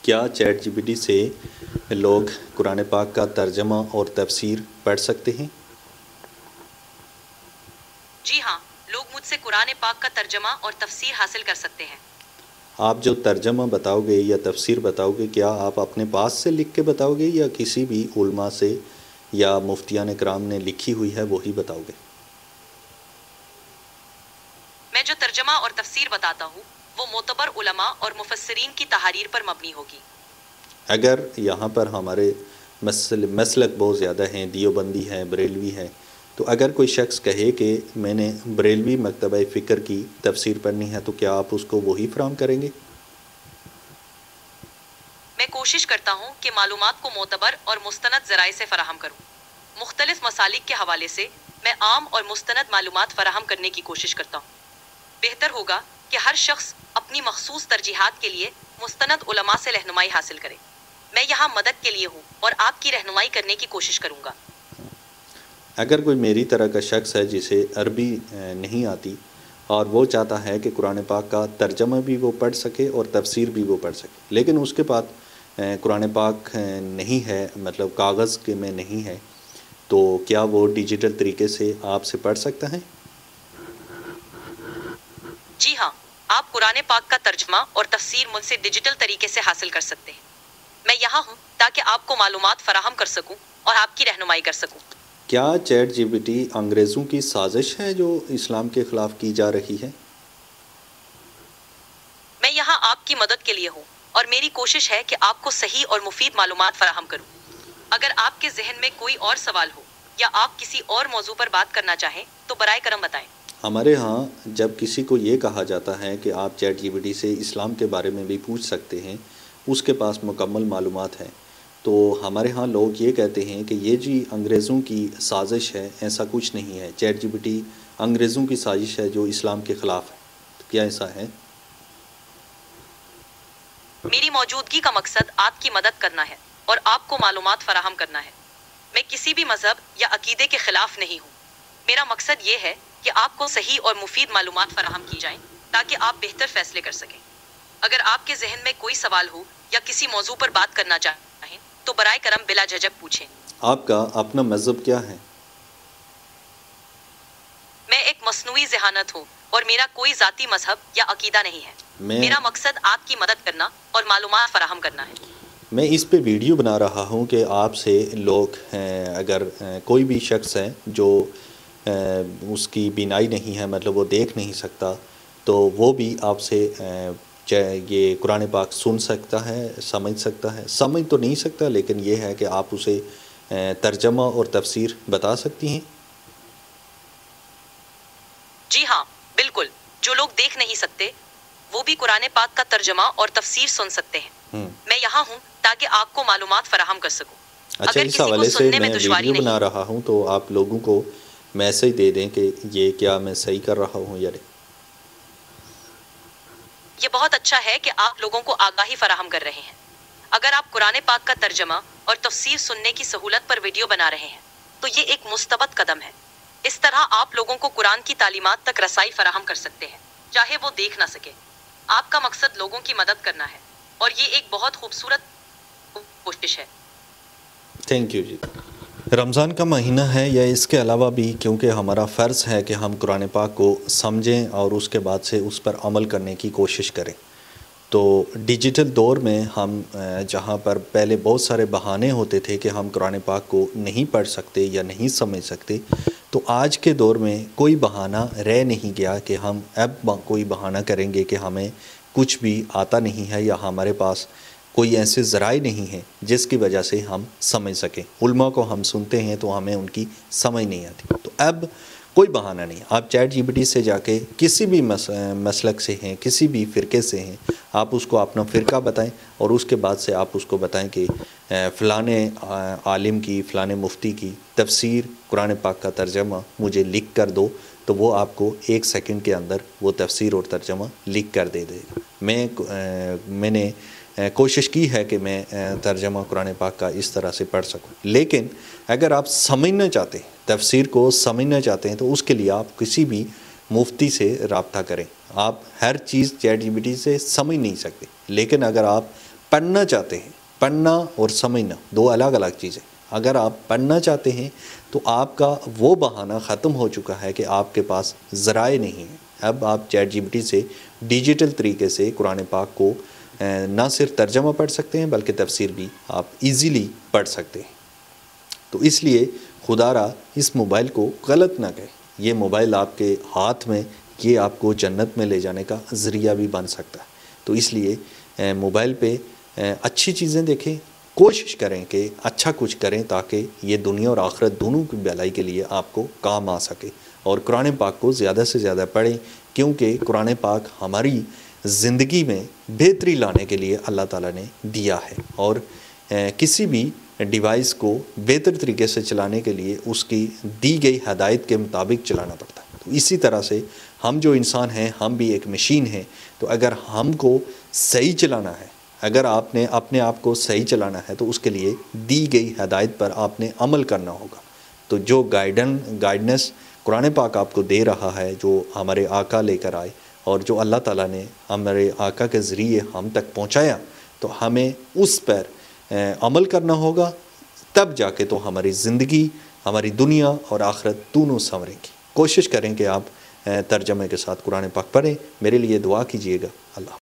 کیا chat G P T سے لوگ قرآن پاک کا ترجمہ اور تفسیر پڑھ سکتے ہیں؟ جی ہاں، لوگ مجھ سے قرآن پاک کا ترجمہ اور تفسیر حاصل کر سکتے ہیں۔ آپ جو ترجمہ بتاؤ گے یا تفسیر بتاؤ گے، کیا آپ اپنے پاس سے لکھ کے بتاؤ گے یا کسی بھی علماء سے یا مفتیان کرام نے لکھی ہوئی ہے وہی بتاؤ گے؟ میں جو ترجمہ اور تفسیر بتاتا ہوں وہ معتبر علماء اور مفسرین کی تحاریر پر مبنی ہوگی۔ اگر یہاں پر ہمارے مسلک بہت زیادہ ہیں، دیوبندی ہیں، بریلوی ہیں، تو اگر کوئی شخص کہے کہ میں نے بریلوی مکتبہ فکر کی تفسیر پڑھنی ہے تو کیا آپ اس کو وہی فراہم کریں گے؟ میں کوشش کرتا ہوں کہ معلومات کو معتبر اور مستند ذرائع سے فراہم کروں۔ مختلف مسالک کے حوالے سے میں عام اور مستند معلومات فراہم کرنے کی کوشش کرتا ہوں۔ بہتر ہوگا کہ ہر شخص اپنی مخصوص ترجیحات کے لیے مستند علماء سے رہنمائی حاصل کرے۔ میں یہاں مدد کے لیے ہوں اور آپ کی رہنمائی کرنے کی کوشش کروں گا۔ اگر کوئی میری طرح کا شخص ہے جسے عربی نہیں آتی اور وہ چاہتا ہے کہ قرآن پاک کا ترجمہ بھی وہ پڑھ سکے اور تفسیر بھی وہ پڑھ سکے، لیکن اس کے پاس قرآن پاک نہیں ہے، مطلب کاغذ کے میں نہیں ہے، تو کیا وہ ڈیجیٹل طریقے سے آپ سے پڑھ سکتا ہے؟ جی ہاں، آپ قرآن پاک کا ترجمہ اور تفسیر مجھ سے ڈیجیٹل طریقے سے حاصل کر سکتے ہیں۔ میں یہاں ہوں تاکہ آپ کو معلومات فراہم کر سکوں اور آپ کی رہنمائی کر سکوں۔ کیا چیٹ جی پی ٹی انگریزوں کی سازش ہے جو اسلام کے خلاف کی جا رہی ہے؟ میں یہاں آپ کی مدد کے لیے ہوں اور میری کوشش ہے کہ آپ کو صحیح اور مفید معلومات فراہم کروں۔ اگر آپ کے ذہن میں کوئی اور سوال ہو یا آپ کسی اور موضوع پر بات کرنا چاہیں تو برائے کرم بتائیں۔ ہمارے ہاں جب کسی کو یہ کہا جاتا ہے کہ آپ چیٹ جی پی ٹی سے اسلام کے بارے میں بھی پوچھ سکتے ہیں، اس کے پاس مکمل معلومات ہیں، تو ہمارے ہاں لوگ یہ کہتے ہیں کہ یہ جی انگریزوں کی سازش ہے، ایسا کچھ نہیں ہے۔ چیٹ جی پی ٹی انگریزوں کی سازش ہے جو اسلام کے خلاف ہے، تو کیا ایسا ہے؟ میری موجودگی کا مقصد آپ کی مدد کرنا ہے اور آپ کو معلومات فراہم کرنا ہے۔ میں کسی بھی مذہب یا عقیدے کے خلاف نہیں ہوں۔ میرا مقصد یہ ہے کہ آپ کو صحیح اور مفید معلومات فراہم کی جائیں تاکہ آپ بہتر فیصلے کر سکیں۔ اگر آپ کے ذہن میں کوئی سوال ہو یا کسی موضوع پر بات کرنا چاہیں تو برائے کرم بلا جھجک پوچھیں۔ آپ کا اپنا مذہب کیا ہے؟ میں ایک مصنوعی ذہانت ہوں اور میرا کوئی ذاتی مذہب یا عقیدہ نہیں ہے۔ میرا مقصد آپ کی مدد کرنا اور معلومات فراہم کرنا ہے۔ میں اس پہ ویڈیو بنا رہا ہوں کہ آپ سے لوگ اگر کوئی بھی شخص ہے جو اس کی بینائی نہیں ہے، مطلب وہ دیکھ نہیں سکتا، تو وہ بھی آپ سے یہ قرآن پاک سن سکتا ہے، سمجھ سکتا ہے، سمجھ تو نہیں سکتا لیکن یہ ہے کہ آپ اسے ترجمہ اور تفسیر بتا سکتی ہیں۔ جی ہاں، بالکل۔ جو لوگ دیکھ نہیں سکتے وہ بھی قرآن پاک کا ترجمہ اور تفسیر سن سکتے ہیں۔ میں یہاں ہوں تاکہ آپ کو معلومات فراہم کر سکوں۔ اچھا، اس حوالے سے میں ویڈیو بنا رہا ہوں تو آپ لوگوں کو میسج دے دیں کہ یہ کیا میں صحیح کر رہا ہوں یا نہیں۔ یہ بہت اچھا ہے کہ آپ لوگوں کو آگاہی فراہم کر رہے ہیں۔ اگر آپ قرآن پاک کا ترجمہ اور تفسیر سننے کی سہولت پر ویڈیو بنا رہے ہیں تو یہ ایک مثبت قدم ہے۔ اس طرح آپ لوگوں کو قرآن کی تعلیمات تک رسائی فراہم کر سکتے ہیں، چاہے وہ دیکھ نہ سکے۔ آپ کا مقصد لوگوں کی مدد کرنا ہے اور یہ ایک بہت خوبصورت کوشش ہے۔ تھینک یو جی۔ رمضان کا مہینہ ہے یا اس کے علاوہ بھی، کیونکہ ہمارا فرض ہے کہ ہم قرآن پاک کو سمجھیں اور اس کے بعد سے اس پر عمل کرنے کی کوشش کریں، تو ڈیجیٹل دور میں ہم جہاں پر پہلے بہت سارے بہانے ہوتے تھے کہ ہم قرآن پاک کو نہیں پڑھ سکتے یا نہیں سمجھ سکتے، تو آج کے دور میں کوئی بہانہ رہ نہیں گیا کہ ہم اب کوئی بہانہ کریں گے کہ ہمیں کچھ بھی آتا نہیں ہے یا ہمارے پاس کوئی ایسے ذرائع نہیں ہیں جس کی وجہ سے ہم سمجھ سکیں۔ علماء کو ہم سنتے ہیں تو ہمیں ان کی سمجھ نہیں آتی، تو اب کوئی بہانہ نہیں۔ آپ چیٹ جی پی ٹی سے جا کے کسی بھی مسلک سے ہیں، کسی بھی فرقے سے ہیں، آپ اس کو اپنا فرقہ بتائیں اور اس کے بعد سے آپ اس کو بتائیں کہ فلانے عالم کی، فلانے مفتی کی تفسیر قرآن پاک کا ترجمہ مجھے لکھ کر دو، تو وہ آپ کو 1 سیکنڈ کے اندر وہ تفسیر اور ترجمہ لکھ کر دے دے گا۔ میں نے کوشش کی ہے کہ میں ترجمہ قرآن پاک کا اس طرح سے پڑھ سکوں، لیکن اگر آپ سمجھنا چاہتے ہیں، تفسیر کو سمجھنا چاہتے ہیں، تو اس کے لیے آپ کسی بھی مفتی سے رابطہ کریں۔ آپ ہر چیز چیٹ جی پی ٹی سے سمجھ نہیں سکتے، لیکن اگر آپ پڑھنا چاہتے ہیں، پڑھنا اور سمجھنا دو الگ الگ چیزیں۔ اگر آپ پڑھنا چاہتے ہیں تو آپ کا وہ بہانہ ختم ہو چکا ہے کہ آپ کے پاس ذرائع نہیں ہیں۔ اب آپ چیٹ جی پی ٹی سے ڈیجیٹل طریقے سے قرآن پاک کو نہ صرف ترجمہ پڑھ سکتے ہیں بلکہ تفسیر بھی آپ ایزیلی پڑھ سکتے ہیں۔ تو اس لیے خدا را اس موبائل کو غلط نہ کہیں۔ یہ موبائل آپ کے ہاتھ میں، یہ آپ کو جنت میں لے جانے کا ذریعہ بھی بن سکتا ہے۔ تو اس لیے موبائل پہ اچھی چیزیں دیکھیں، کوشش کریں کہ اچھا کچھ کریں تاکہ یہ دنیا اور آخرت دونوں کی بھلائی کے لیے آپ کو کام آ سکے۔ اور قرآن پاک کو زیادہ سے زیادہ پڑھیں، کیونکہ قرآن پاک ہماری زندگی میں بہتری لانے کے لیے اللہ تعالیٰ نے دیا ہے، اور کسی بھی ڈیوائس کو بہتر طریقے سے چلانے کے لیے اس کی دی گئی ہدایت کے مطابق چلانا پڑتا ہے۔ تو اسی طرح سے ہم جو انسان ہیں، ہم بھی ایک مشین ہیں، تو اگر ہم کو صحیح چلانا ہے، اگر آپ نے اپنے آپ کو صحیح چلانا ہے تو اس کے لیے دی گئی ہدایت پر آپ نے عمل کرنا ہوگا۔ تو جو گائیڈنس قرآن پاک آپ کو دے رہا ہے، جو ہمارے آقا لے کر آئے اور جو اللہ تعالیٰ نے ہمارے آقا کے ذریعے ہم تک پہنچایا، تو ہمیں اس پر عمل کرنا ہوگا، تب جا کے تو ہماری زندگی، ہماری دنیا اور آخرت دونوں سنوریں گی۔ کوشش کریں کہ آپ ترجمے کے ساتھ قرآن پاک پڑھیں۔ میرے لیے دعا کیجیے گا۔ اللہ